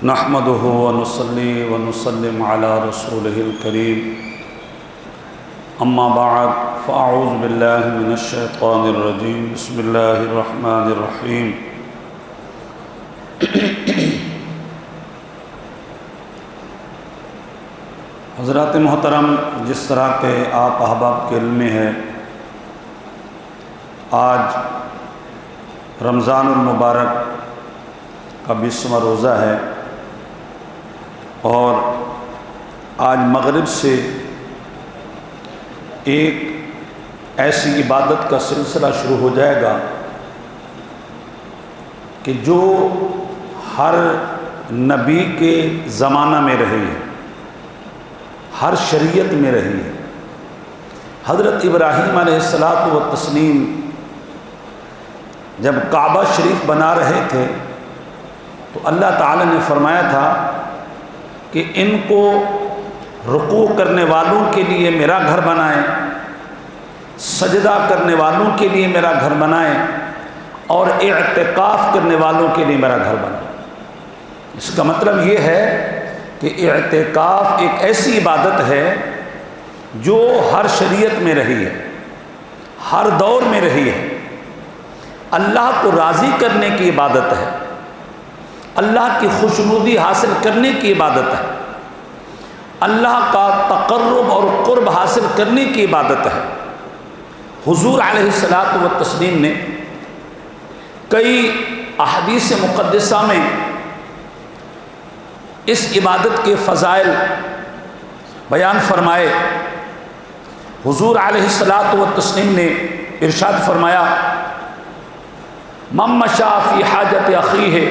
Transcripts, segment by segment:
نحمده ونصلي ونسلم على رسوله الكريم اما بعد فاعوذ بالله من الشيطان الرجيم بسم الله الرحمن الرحيم حضرات محترم، جس طرح کے آپ احباب کے علم میں ہے، آج رمضان المبارک کا 20واں روزہ ہے اور آج مغرب سے ایک ایسی عبادت کا سلسلہ شروع ہو جائے گا کہ جو ہر نبی کے زمانہ میں رہی ہے، ہر شریعت میں رہی ہے۔ حضرت ابراہیم علیہ السلام جب کعبہ شریف بنا رہے تھے تو اللہ تعالی نے فرمایا تھا کہ ان کو رکوع کرنے والوں کے لیے میرا گھر بنائیں، سجدہ کرنے والوں کے لیے میرا گھر بنائیں اور اعتکاف کرنے والوں کے لیے میرا گھر بنائیں۔ اس کا مطلب یہ ہے کہ اعتکاف ایک ایسی عبادت ہے جو ہر شریعت میں رہی ہے، ہر دور میں رہی ہے، اللہ کو راضی کرنے کی عبادت ہے، اللہ کی خوشنودی حاصل کرنے کی عبادت ہے، اللہ کا تقرب اور قرب حاصل کرنے کی عبادت ہے۔ حضور علیہ السلام نے کئی احادیث مقدسہ میں اس عبادت کے فضائل بیان فرمائے۔ حضور علیہ السلام نے ارشاد فرمایا، من مشى فی حاجت اخیہ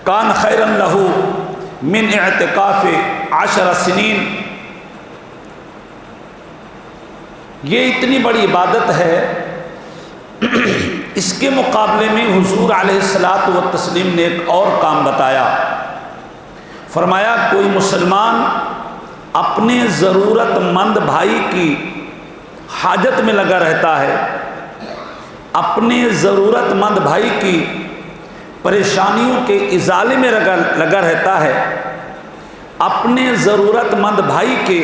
کان خیرا لہ من اعتکاف 10 سنین۔ یہ اتنی بڑی عبادت ہے، اس کے مقابلے میں حضور علیہ السلام نے ایک اور کام بتایا۔ فرمایا کوئی مسلمان اپنے ضرورت مند بھائی کی حاجت میں لگا رہتا ہے، اپنے ضرورت مند بھائی کی پریشانیوں کے ازالے میں لگا رہتا ہے، اپنے ضرورت مند بھائی کے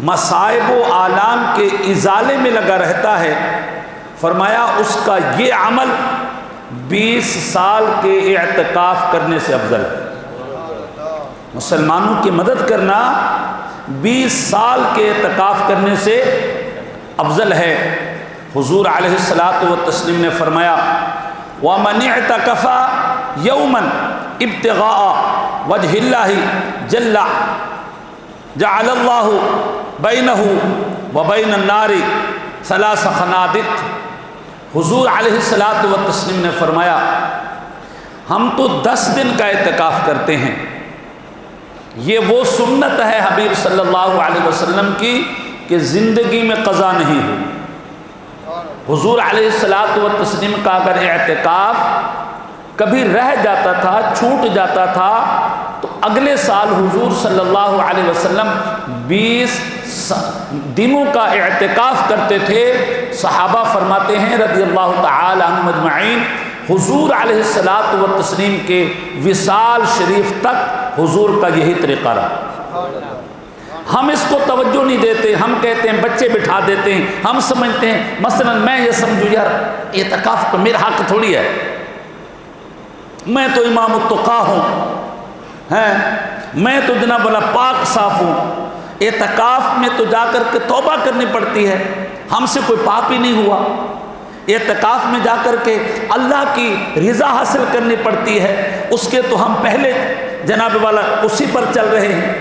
مصائب و آلام کے ازالے میں لگا رہتا ہے، فرمایا اس کا یہ عمل 20 سال کے اعتکاف کرنے سے افضل ہے۔ مسلمانوں کی مدد کرنا 20 سال کے اعتکاف کرنے سے افضل ہے۔ حضور علیہ السلام نے فرمایا، وَمَنِ اعْتَكَفَ يَوْمًا ابْتِغَاءَ وَجْهِ اللَّهِ جَلَّ جَعَلَ اللَّهُ بَيْنَهُ وَبَيْنَ النَّارِ 3 خَنَادِقَ۔ حضور علیہ السلام نے فرمایا، ہم تو 10 دن کا اعتکاف کرتے ہیں، یہ وہ سنت ہے حبیب صلی اللہ علیہ وسلم کی کہ زندگی میں قضا نہیں ہوئی۔ حضور علیہ السلام کا اگر اعتکاف کبھی رہ جاتا تھا، چھوٹ جاتا تھا، تو اگلے سال حضور صلی اللہ علیہ وسلم 20 دنوں کا اعتکاف کرتے تھے۔ صحابہ فرماتے ہیں رضی اللہ تعالی عنہم اجمعین، حضور علیہ السلام کے وصال شریف تک حضور کا یہی طریقہ رہا۔ ہم اس کو توجہ نہیں دیتے، ہم کہتے ہیں بچے بٹھا دیتے ہیں، ہم سمجھتے ہیں مثلا میں یہ سمجھوں یار اعتکاف تو میرا حق تھوڑی ہے، میں تو امام التقیٰ ہوں، میں تو جناب والا پاک صاف ہوں، اعتکاف میں تو جا کر کے توبہ کرنی پڑتی ہے، ہم سے کوئی پاپ ہی نہیں ہوا، اعتکاف میں جا کر کے اللہ کی رضا حاصل کرنی پڑتی ہے، اس کے تو ہم پہلے جناب والا اسی پر چل رہے ہیں،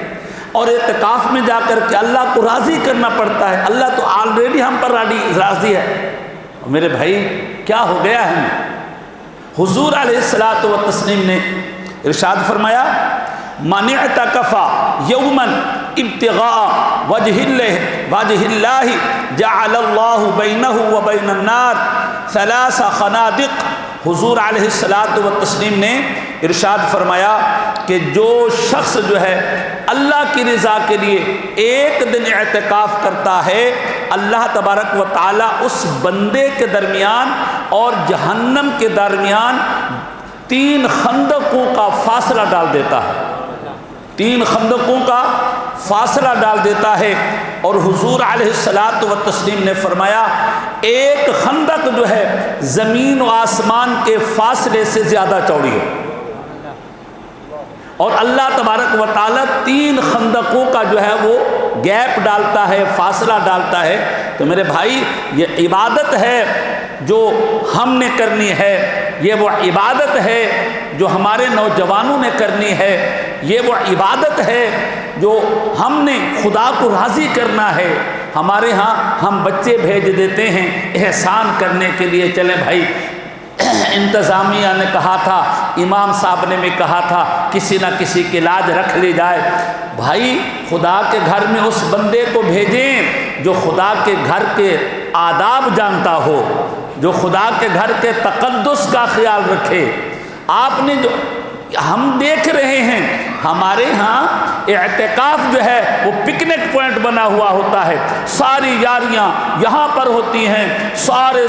اور اعتکاف میں جا کر کے اللہ کو راضی کرنا پڑتا ہے، اللہ تو آلریڈی ہم پر راضی ہے۔ میرے بھائی کیا ہو گیا ہے؟ حضور علیہ السلام نے ارشاد فرمایا، من اعتکف یوما ابتغاء وجہ اللہ جعل اللہ بینہ وبین النار 3 خنادق۔ حضور علیہ السلام نے ارشاد فرمایا کہ جو شخص جو ہے اللہ کی رضا کے لیے 1 دن اعتکاف کرتا ہے، اللہ تبارک و تعالی اس بندے کے درمیان اور جہنم کے درمیان 3 خندقوں کا فاصلہ ڈال دیتا ہے، 3 خندقوں کا فاصلہ ڈال دیتا ہے۔ اور حضور علیہ الصلوۃ والتسلیم نے فرمایا ایک خندق جو ہے زمین و آسمان کے فاصلے سے زیادہ چوڑی ہے، اور اللہ تبارک و تعالیٰ 3 خندقوں کا جو ہے وہ گیپ ڈالتا ہے، فاصلہ ڈالتا ہے۔ تو میرے بھائی یہ عبادت ہے جو ہم نے کرنی ہے، یہ وہ عبادت ہے جو ہمارے نوجوانوں نے کرنی ہے، یہ وہ عبادت ہے جو ہم نے خدا کو راضی کرنا ہے۔ ہمارے ہاں ہم بچے بھیج دیتے ہیں احسان کرنے کے لیے، چلیں بھائی انتظامیہ نے کہا تھا، امام صاحب نے بھی کہا تھا کسی نہ کسی کی لاج رکھ لی جائے۔ بھائی خدا کے گھر میں اس بندے کو بھیجیں جو خدا کے گھر کے آداب جانتا ہو، جو خدا کے گھر کے تقدس کا خیال رکھے۔ آپ نے جو ہم دیکھ رہے ہیں ہمارے ہاں اعتکاف جو ہے وہ پکنک پوائنٹ بنا ہوا ہوتا ہے، ساری یاریاں یہاں پر ہوتی ہیں، سارے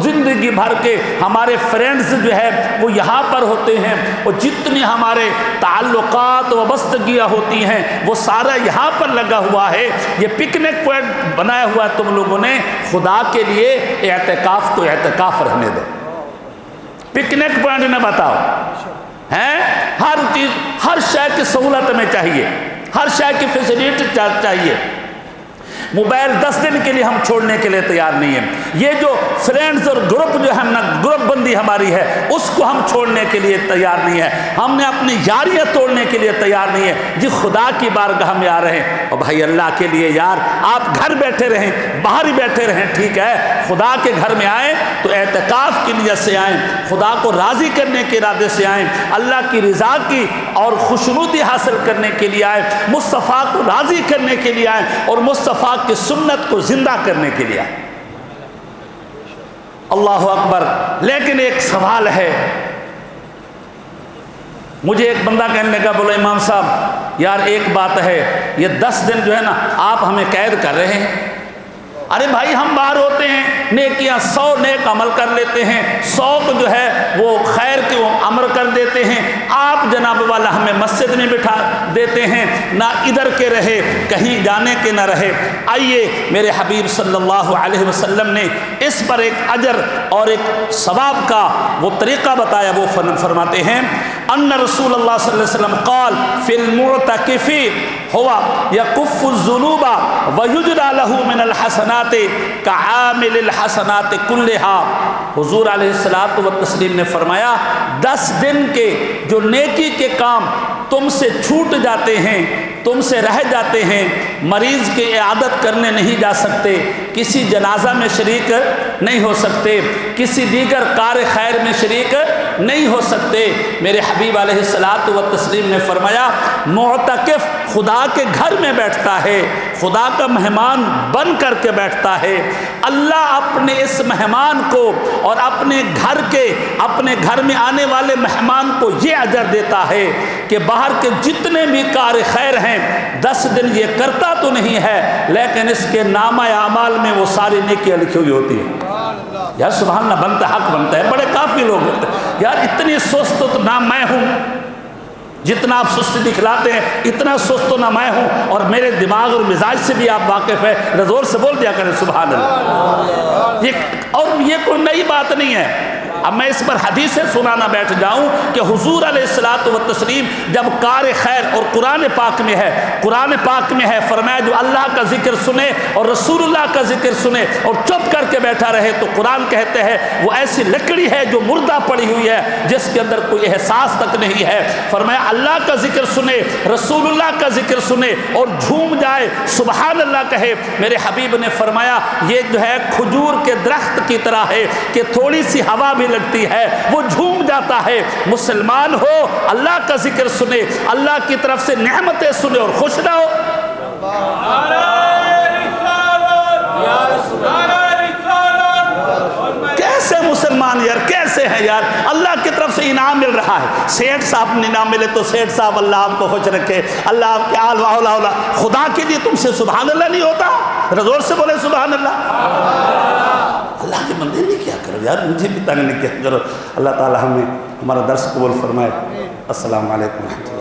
زندگی بھر کے ہمارے فرینڈز جو ہے وہ یہاں پر ہوتے ہیں، اور جتنی ہمارے تعلقات وابستگیاں ہوتی ہیں وہ سارا یہاں پر لگا ہوا ہے۔ یہ پکنک پوائنٹ بنایا ہوا ہے تم لوگوں نے، خدا کے لیے اعتکاف کو اعتکاف رہنے دو، پکنک پوائنٹ نہ بتاؤ ہیں۔ ہر چیز ہر شے کی سہولت میں چاہیے، ہر شے کی فیسلٹی چاہیے۔ موبائل 10 دن کے لیے ہم چھوڑنے کے لیے تیار نہیں ہیں، یہ جو فرینڈز اور گروپ جو ہے نا، گروپ بندی ہماری ہے اس کو ہم چھوڑنے کے لیے تیار نہیں ہے، ہم نے اپنی یاریاں توڑنے کے لیے تیار نہیں ہے جی۔ خدا کی بارگاہ میں آ رہے ہیں، اور بھائی اللہ کے لیے یار آپ گھر بیٹھے رہیں، باہر ہی بیٹھے رہیں، ٹھیک ہے، خدا کے گھر میں آئیں تو اعتکاف کی نیت سے آئیں، خدا کو راضی کرنے کے ارادے سے آئیں، اللہ کی رضا کی اور خوشنودی حاصل کرنے کے لیے آئیں، مصطفیٰ کو راضی کرنے کے لیے آئیں، اور مصطفیٰ کی سنت کو زندہ کرنے کے لیے۔ اللہ اکبر۔ لیکن ایک سوال ہے، مجھے ایک بندہ کہنے لگا، بولو امام صاحب یار ایک بات ہے، یہ 10 دن جو ہے نا آپ ہمیں قید کر رہے ہیں۔ ارے بھائی ہم باہر ہوتے ہیں، نیکیاں 100 نیک عمل کر لیتے ہیں، 100 کو جو ہے وہ خیر کے امر کر دیتے ہیں، آپ جناب والا ہمیں مسجد میں بٹھا دیتے ہیں، نہ ادھر کے رہے کہیں جانے کے نہ رہے۔ آئیے میرے حبیب صلی اللہ علیہ وسلم نے اس پر ایک اجر اور ایک ثواب کا وہ طریقہ بتایا، وہ فرماتے ہیں ان رسول اللہ صلی اللہ علیہ وسلم قال فی المعتکف ہوا یکف الذنوب ویجری لہ من الحسنات کعامل الحسنات کلہا۔ حضور علیہ الصلوۃ والتسلیم نے فرمایا 10 دن کے جو نیکی کے کام تم سے چھوٹ جاتے ہیں، تم سے رہ جاتے ہیں، مریض کی عیادت کرنے نہیں جا سکتے، کسی جنازہ میں شریک نہیں ہو سکتے، کسی دیگر کار خیر میں شریک نہیں ہو سکتے، میرے حبیب علیہ الصلوۃ والتسلیم نے فرمایا معتکف خدا کے گھر میں بیٹھتا ہے، خدا کا مہمان بن کر کے بیٹھتا ہے، اللہ اپنے اس مہمان کو اور اپنے گھر میں آنے والے مہمان کو یہ اجر دیتا ہے کہ باہر کے جتنے بھی کار خیر ہیں 10 دن یہ کرتا تو نہیں ہے، لیکن اس کے نامہ اعمال میں وہ ساری نیکیاں لکھی ہوئی ہوتی ہیں۔ یار سبحان اللہ، بنتا حق بنتا ہے، بڑے کافی لوگ ہوتے ہیں یار، اتنی سست تو نہ میں ہوں، جتنا آپ سستی دکھلاتے ہیں اتنا سست تو نہ میں ہوں، اور میرے دماغ اور مزاج سے بھی آپ واقف ہے، زور سے بول دیا کریں سبحان اللہ۔ یہ کوئی نئی بات نہیں ہے، اب میں اس پر حدیثیں سنانا بیٹھ جاؤں کہ حضور علیہ الصلوۃ والتسلیم جب کار خیر، اور قرآن پاک میں ہے فرمایا جو اللہ کا ذکر سنے اور رسول اللہ کا ذکر سنے اور چپ کر کے بیٹھا رہے تو قرآن کہتے ہیں وہ ایسی لکڑی ہے جو مردہ پڑی ہوئی ہے، جس کے اندر کوئی احساس تک نہیں ہے۔ فرمایا اللہ کا ذکر سنے، رسول اللہ کا ذکر سنے اور جھوم جائے، سبحان اللہ کہے، میرے حبیب نے فرمایا یہ جو ہے کھجور کے درخت کی طرح ہے کہ تھوڑی سی ہوا بھی لگتی ہے وہ جھوم جاتا ہے۔ مسلمان ہو، اللہ کا ذکر سنے، اللہ کی طرف سے نعمتیں سنے اور خوش رہو۔ کیسے مسلمان یار، کیسے ہیں یار، اللہ کی طرف سے انعام مل رہا ہے، سیٹ صاحب نے انعام ملے تو سیٹ صاحب اللہ آپ کو خوش رکھے، اللہ آپ کے آل واولا، خدا کے لیے تم سے سبحان اللہ نہیں ہوتا؟ زور سے بولے سبحان اللہ۔ اللہ کے بندے نے کیا کرو یار، مجھے بھی تنگ نہیں کیا کرو، اللہ تعالی ہمیں ہمارا درس قبول فرمائے۔ السلام علیکم ورحمۃ اللہ۔